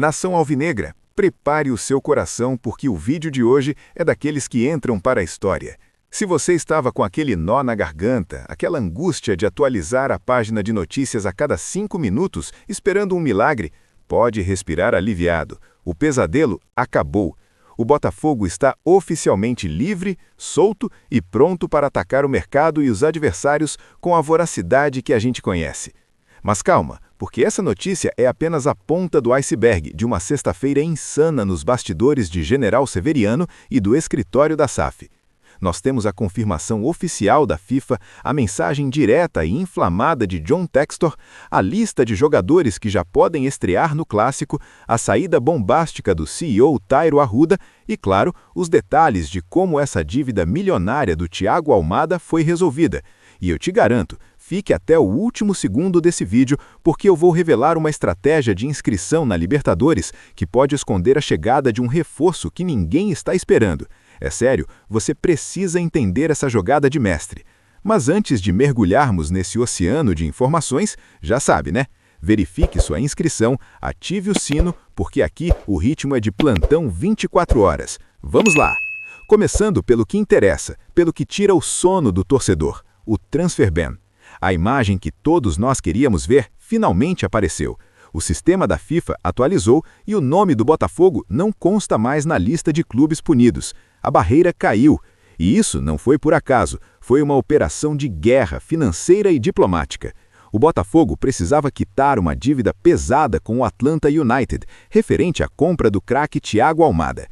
Nação alvinegra, prepare o seu coração porque o vídeo de hoje é daqueles que entram para a história. Se você estava com aquele nó na garganta, aquela angústia de atualizar a página de notícias a cada 5 minutos, esperando um milagre, pode respirar aliviado. O pesadelo acabou. O Botafogo está oficialmente livre, solto e pronto para atacar o mercado e os adversários com a voracidade que a gente conhece. Mas calma, porque essa notícia é apenas a ponta do iceberg de uma sexta-feira insana nos bastidores de General Severiano e do escritório da SAF. Nós temos a confirmação oficial da FIFA, a mensagem direta e inflamada de John Textor, a lista de jogadores que já podem estrear no Clássico, a saída bombástica do CEO Tairo Arruda e, claro, os detalhes de como essa dívida milionária do Thiago Almada foi resolvida. E eu te garanto, fique até o último segundo desse vídeo, porque eu vou revelar uma estratégia de inscrição na Libertadores que pode esconder a chegada de um reforço que ninguém está esperando. É sério, você precisa entender essa jogada de mestre. Mas antes de mergulharmos nesse oceano de informações, já sabe, né? Verifique sua inscrição, ative o sino, porque aqui o ritmo é de plantão 24 horas. Vamos lá! Começando pelo que interessa, pelo que tira o sono do torcedor, o Transfer Ban. A imagem que todos nós queríamos ver finalmente apareceu. O sistema da FIFA atualizou e o nome do Botafogo não consta mais na lista de clubes punidos. A barreira caiu. E isso não foi por acaso, foi uma operação de guerra financeira e diplomática. O Botafogo precisava quitar uma dívida pesada com o Atlanta United, referente à compra do craque Thiago Almada.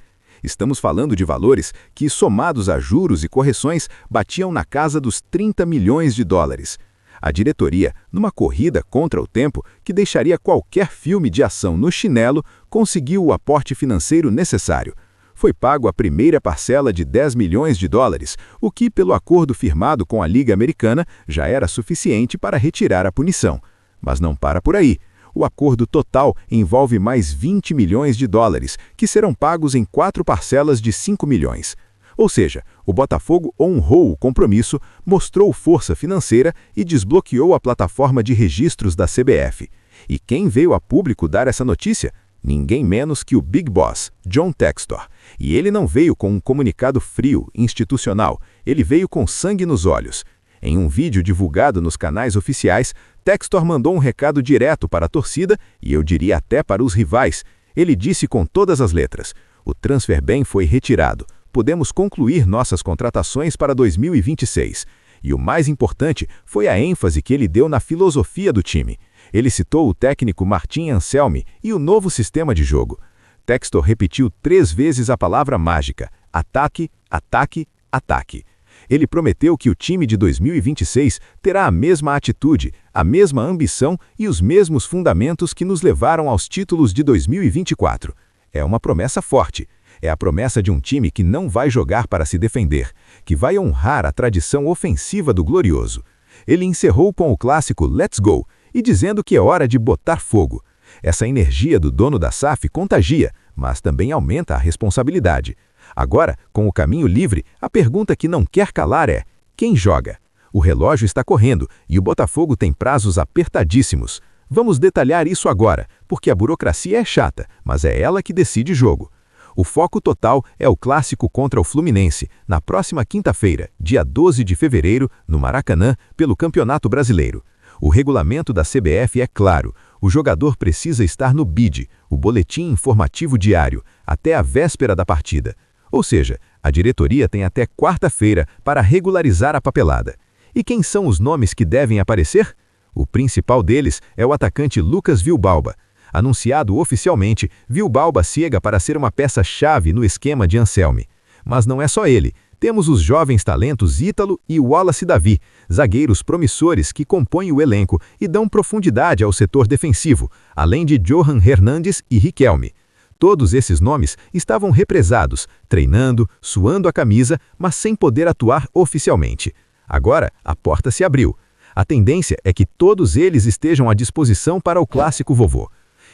Estamos falando de valores que, somados a juros e correções, batiam na casa dos 30 milhões de dólares. A diretoria, numa corrida contra o tempo que deixaria qualquer filme de ação no chinelo, conseguiu o aporte financeiro necessário. Foi pago a primeira parcela de 10 milhões de dólares, o que, pelo acordo firmado com a Liga Americana, já era suficiente para retirar a punição. Mas não para por aí. O acordo total envolve mais 20 milhões de dólares, que serão pagos em 4 parcelas de 5 milhões. Ou seja, o Botafogo honrou o compromisso, mostrou força financeira e desbloqueou a plataforma de registros da CBF. E quem veio a público dar essa notícia? Ninguém menos que o Big Boss, John Textor. E ele não veio com um comunicado frio, institucional, ele veio com sangue nos olhos. Em um vídeo divulgado nos canais oficiais, Textor mandou um recado direto para a torcida e eu diria até para os rivais. Ele disse com todas as letras: o Transfer Ban foi retirado. Podemos concluir nossas contratações para 2026. E o mais importante foi a ênfase que ele deu na filosofia do time. Ele citou o técnico Martin Anselmi e o novo sistema de jogo. Textor repetiu 3 vezes a palavra mágica: ataque, ataque, ataque. Ele prometeu que o time de 2026 terá a mesma atitude, a mesma ambição e os mesmos fundamentos que nos levaram aos títulos de 2024. É uma promessa forte. É a promessa de um time que não vai jogar para se defender, que vai honrar a tradição ofensiva do Glorioso. Ele encerrou com o clássico Let's Go e dizendo que é hora de botar fogo. Essa energia do dono da SAF contagia, mas também aumenta a responsabilidade. Agora, com o caminho livre, a pergunta que não quer calar é: quem joga? O relógio está correndo e o Botafogo tem prazos apertadíssimos. Vamos detalhar isso agora, porque a burocracia é chata, mas é ela que decide jogo. O foco total é o clássico contra o Fluminense, na próxima quinta-feira, dia 12 de fevereiro, no Maracanã, pelo Campeonato Brasileiro. O regulamento da CBF é claro: o jogador precisa estar no BID, o Boletim Informativo Diário, até a véspera da partida. Ou seja, a diretoria tem até quarta-feira para regularizar a papelada. E quem são os nomes que devem aparecer? O principal deles é o atacante Lucas Villalba. Anunciado oficialmente, Villalba chega para ser uma peça-chave no esquema de Anselmi. Mas não é só ele. Temos os jovens talentos Ítalo e Wallace Davi, zagueiros promissores que compõem o elenco e dão profundidade ao setor defensivo, além de Johan Hernandes e Riquelme. Todos esses nomes estavam represados, treinando, suando a camisa, mas sem poder atuar oficialmente. Agora, a porta se abriu. A tendência é que todos eles estejam à disposição para o clássico vovô.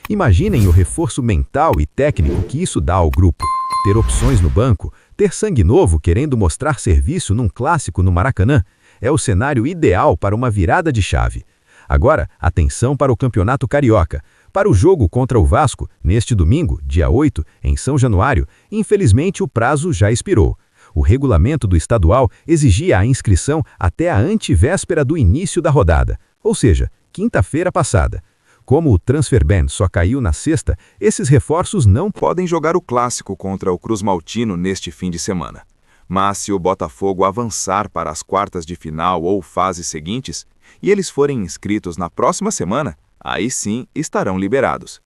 Imaginem o reforço mental e técnico que isso dá ao grupo. Ter opções no banco, ter sangue novo querendo mostrar serviço num clássico no Maracanã, é o cenário ideal para uma virada de chave. Agora, atenção para o Campeonato Carioca, Para o jogo contra o Vasco, neste domingo, dia 8, em São Januário, infelizmente o prazo já expirou. O regulamento do estadual exigia a inscrição até a antevéspera do início da rodada, ou seja, quinta-feira passada. Como o transfer ban só caiu na sexta, esses reforços não podem jogar o clássico contra o Cruz Maltino neste fim de semana. Mas se o Botafogo avançar para as quartas de final ou fases seguintes, e eles forem inscritos na próxima semana, aí sim estarão liberados.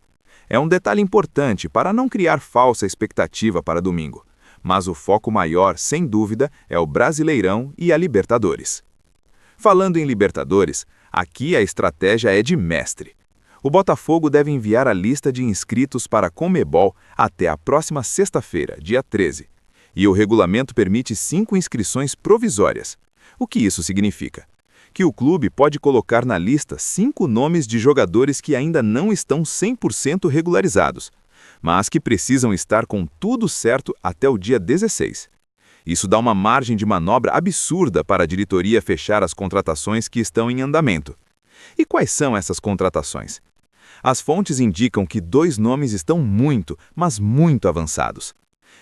É um detalhe importante para não criar falsa expectativa para domingo, mas o foco maior, sem dúvida, é o Brasileirão e a Libertadores. Falando em Libertadores, aqui a estratégia é de mestre. O Botafogo deve enviar a lista de inscritos para a Conmebol até a próxima sexta-feira, dia 13. E o regulamento permite 5 inscrições provisórias. O que isso significa? Que o clube pode colocar na lista 5 nomes de jogadores que ainda não estão 100% regularizados, mas que precisam estar com tudo certo até o dia 16. Isso dá uma margem de manobra absurda para a diretoria fechar as contratações que estão em andamento. E quais são essas contratações? As fontes indicam que 2 nomes estão muito, mas muito avançados.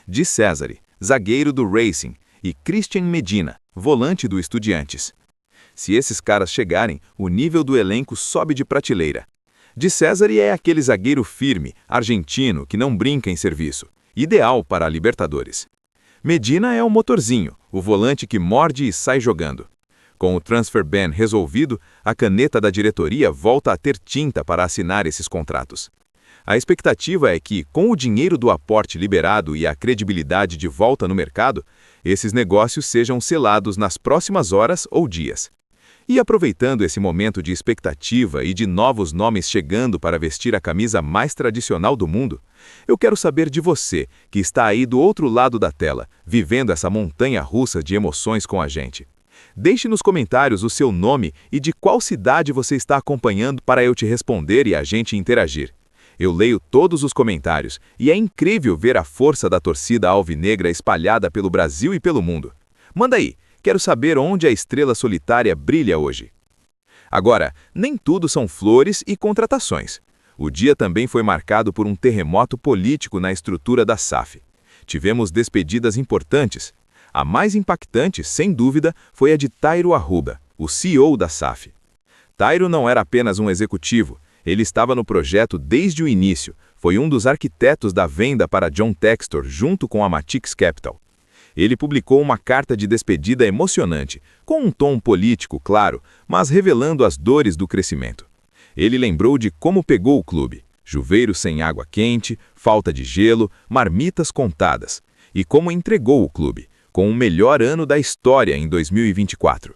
Di Cesare, zagueiro do Racing, e Christian Medina, volante do Estudiantes. Se esses caras chegarem, o nível do elenco sobe de prateleira. Di Cesare é aquele zagueiro firme, argentino, que não brinca em serviço, ideal para a Libertadores. Medina é o motorzinho, o volante que morde e sai jogando. Com o transfer ban resolvido, a caneta da diretoria volta a ter tinta para assinar esses contratos. A expectativa é que, com o dinheiro do aporte liberado e a credibilidade de volta no mercado, esses negócios sejam selados nas próximas horas ou dias. E aproveitando esse momento de expectativa e de novos nomes chegando para vestir a camisa mais tradicional do mundo, eu quero saber de você, que está aí do outro lado da tela, vivendo essa montanha-russa de emoções com a gente. Deixe nos comentários o seu nome e de qual cidade você está acompanhando para eu te responder e a gente interagir. Eu leio todos os comentários e é incrível ver a força da torcida alvinegra espalhada pelo Brasil e pelo mundo. Manda aí, quero saber onde a estrela solitária brilha hoje. Agora, nem tudo são flores e contratações. O dia também foi marcado por um terremoto político na estrutura da SAF. Tivemos despedidas importantes. A mais impactante, sem dúvida, foi a de Tairo Arruda, o CEO da SAF. Tairo não era apenas um executivo, ele estava no projeto desde o início, foi um dos arquitetos da venda para John Textor junto com a Matix Capital. Ele publicou uma carta de despedida emocionante, com um tom político, claro, mas revelando as dores do crescimento. Ele lembrou de como pegou o clube, chuveiro sem água quente, falta de gelo, marmitas contadas, e como entregou o clube, com o melhor ano da história em 2024.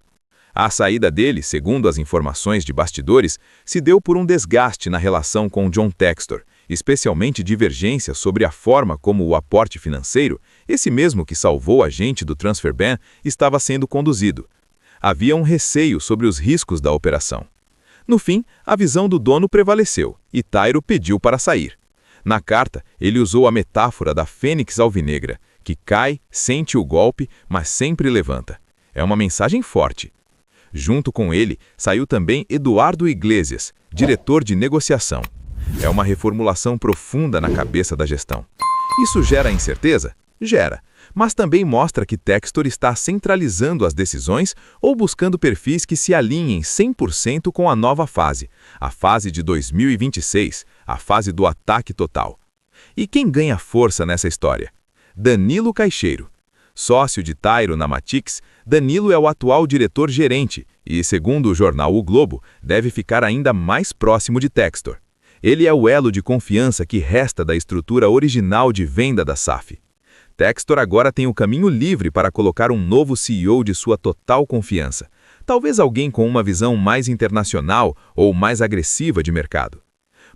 A saída dele, segundo as informações de bastidores, se deu por um desgaste na relação com John Textor, especialmente divergências sobre a forma como o aporte financeiro, esse mesmo que salvou a gente do transfer ban, estava sendo conduzido. Havia um receio sobre os riscos da operação. No fim, a visão do dono prevaleceu e Tairo pediu para sair. Na carta, ele usou a metáfora da fênix alvinegra, que cai, sente o golpe, mas sempre levanta. É uma mensagem forte. Junto com ele, saiu também Eduardo Iglesias, diretor de negociação. É uma reformulação profunda na cabeça da gestão. Isso gera incerteza? Gera. Mas também mostra que Textor está centralizando as decisões ou buscando perfis que se alinhem 100% com a nova fase, a fase de 2026, a fase do ataque total. E quem ganha força nessa história? Danilo Caixeiro. Sócio de Tairo na Matix, Danilo é o atual diretor-gerente e, segundo o jornal O Globo, deve ficar ainda mais próximo de Textor. Ele é o elo de confiança que resta da estrutura original de venda da SAF. Textor agora tem o caminho livre para colocar um novo CEO de sua total confiança, talvez alguém com uma visão mais internacional ou mais agressiva de mercado.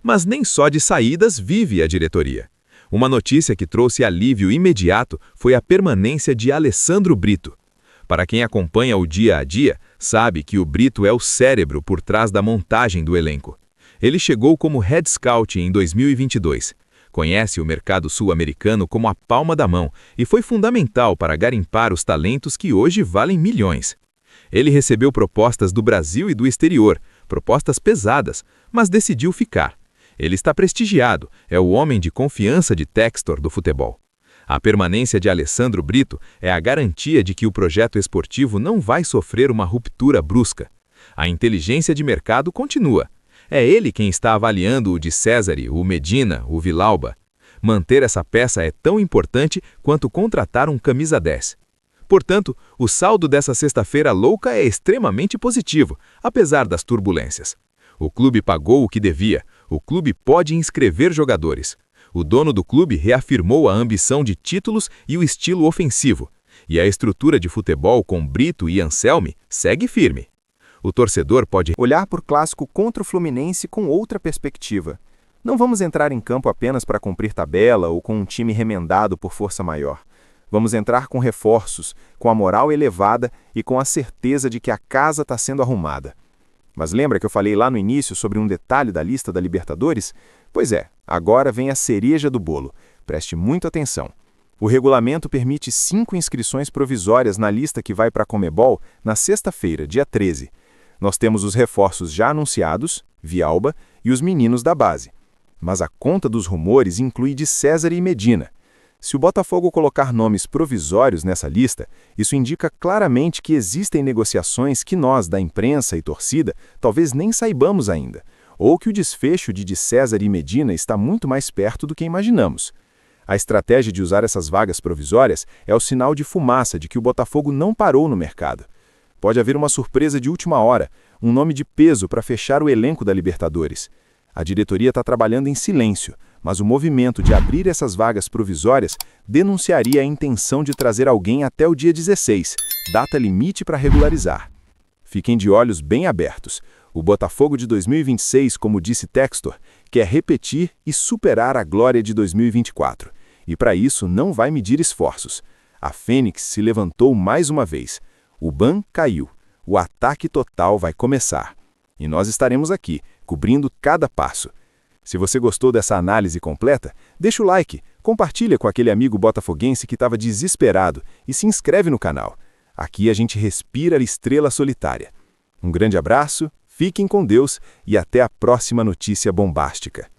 Mas nem só de saídas vive a diretoria. Uma notícia que trouxe alívio imediato foi a permanência de Alessandro Brito. Para quem acompanha o dia a dia, sabe que o Brito é o cérebro por trás da montagem do elenco. Ele chegou como head scout em 2022. Conhece o mercado sul-americano como a palma da mão e foi fundamental para garimpar os talentos que hoje valem milhões. Ele recebeu propostas do Brasil e do exterior, propostas pesadas, mas decidiu ficar. Ele está prestigiado, é o homem de confiança de Textor do futebol. A permanência de Alessandro Brito é a garantia de que o projeto esportivo não vai sofrer uma ruptura brusca. A inteligência de mercado continua. É ele quem está avaliando o de Cesare, o Medina, o Villalba. Manter essa peça é tão importante quanto contratar um camisa 10. Portanto, o saldo dessa sexta-feira louca é extremamente positivo, apesar das turbulências. O clube pagou o que devia, o clube pode inscrever jogadores. O dono do clube reafirmou a ambição de títulos e o estilo ofensivo. E a estrutura de futebol com Brito e Anselmi segue firme. O torcedor pode olhar por clássico contra o Fluminense com outra perspectiva. Não vamos entrar em campo apenas para cumprir tabela ou com um time remendado por força maior. Vamos entrar com reforços, com a moral elevada e com a certeza de que a casa está sendo arrumada. Mas lembra que eu falei lá no início sobre um detalhe da lista da Libertadores? Pois é, agora vem a cereja do bolo. Preste muita atenção. O regulamento permite 5 inscrições provisórias na lista que vai para a Conmebol na sexta-feira, dia 13. Nós temos os reforços já anunciados, Villalba, e os meninos da base. Mas a conta dos rumores inclui de Cesare e Medina. Se o Botafogo colocar nomes provisórios nessa lista, isso indica claramente que existem negociações que nós, da imprensa e torcida, talvez nem saibamos ainda, ou que o desfecho de Cesare e Medina está muito mais perto do que imaginamos. A estratégia de usar essas vagas provisórias é o sinal de fumaça de que o Botafogo não parou no mercado. Pode haver uma surpresa de última hora, um nome de peso para fechar o elenco da Libertadores. A diretoria está trabalhando em silêncio, mas o movimento de abrir essas vagas provisórias denunciaria a intenção de trazer alguém até o dia 16, data limite para regularizar. Fiquem de olhos bem abertos. O Botafogo de 2026, como disse Textor, quer repetir e superar a glória de 2024. E para isso não vai medir esforços. A Fênix se levantou mais uma vez. O ban caiu. O ataque total vai começar. E nós estaremos aqui, cobrindo cada passo. Se você gostou dessa análise completa, deixa o like, compartilha com aquele amigo botafoguense que estava desesperado e se inscreve no canal. Aqui a gente respira a estrela solitária. Um grande abraço, fiquem com Deus e até a próxima notícia bombástica.